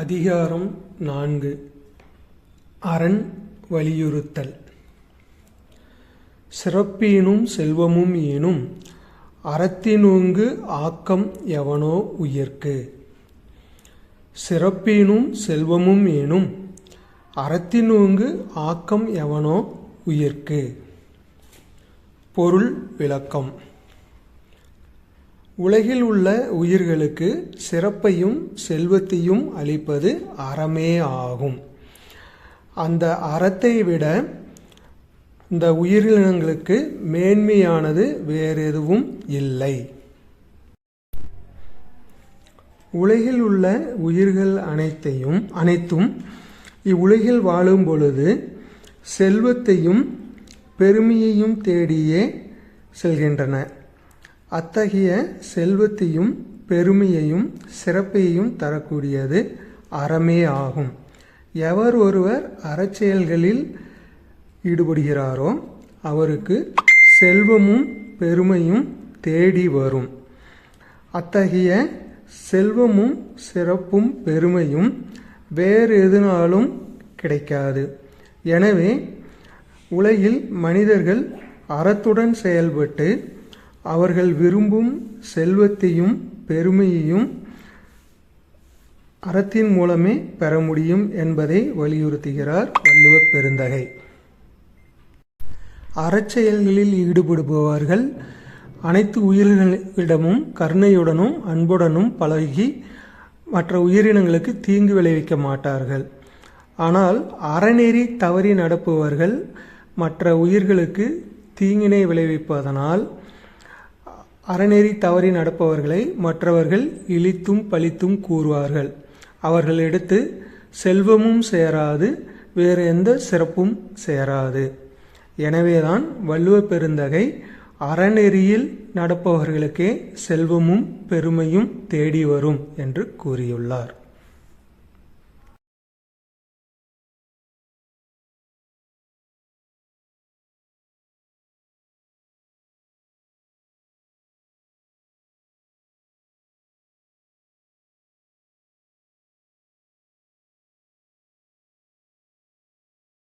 அதிகாரம் 4 அரண் வலியுறுத்தல். சிறப்பீனும் செல்வமும் ஈனும் அறத்தினூங்கு ஆக்கம் எவனோ உயிர்க்கு. சிறப்பீனும் செல்வமும் ஈனும் அறத்தினூங்கு ஆக்கம் எவனோ உயிர்க்கு. பொருள் விளக்கம். உலகில் உள்ள உயிர்களுக்கு சிறப்பையும் செல்வத்தையும் அளிப்பது அறமே ஆகும். அந்த அறத்தை விட இந்த உயிரினங்களுக்கு மேன்மையானது வேறெதுவும் இல்லை. உலகில் உள்ள உயிர்கள் அனைத்தும் இவ்வுலகில் வாழும் பொழுது செல்வத்தையும் பெருமையையும் தேடியே செல்கின்றன. அத்தகைய செல்வத்தையும் பெருமையையும் சிறப்பையும் தரக்கூடியது அறமே ஆகும். எவர் ஒருவர் அறச்செயல்களில் ஈடுபடுகிறாரோ அவருக்கு செல்வமும் பெருமையும் தேடி வரும். அத்தகைய செல்வமும் சிறப்பும் பெருமையும் வேறு எதனாலும் கிடைக்காது. எனவே உலகில் மனிதர்கள் அறத்துடன் செயல்பட்டு அவர்கள் விரும்பும் செல்வத்தையும் பெருமையையும் அறத்தின் மூலமே பெற முடியும் என்பதை வலியுறுத்துகிறார் வள்ளுவப் பெருந்தகை. அறச்செயல்களில் ஈடுபடுபவர்கள் அனைத்து உயிர்களிடமும் கருணையுடனும் அன்புடனும் பழகி மற்ற உயிரினங்களுக்கு தீங்கு விளைவிக்க மாட்டார்கள். ஆனால் அறநெறி தவறி நடப்பவர்கள் மற்ற உயிர்களுக்கு தீங்கினை விளைவிப்பதனால் அறநெறி தவறி நடப்பவர்களை மற்றவர்கள் இழித்தும் பழித்தும் கூறுவார்கள். அவர்களிடத்து செல்வமும் சேராது, வேறு எந்த சிறப்பும் சேராது. எனவேதான் வள்ளுவப் பெருந்தகை அறநெறியில் நடப்பவர்களுக்கே செல்வமும் பெருமையும் தேடி வரும் என்று கூறியுள்ளார்.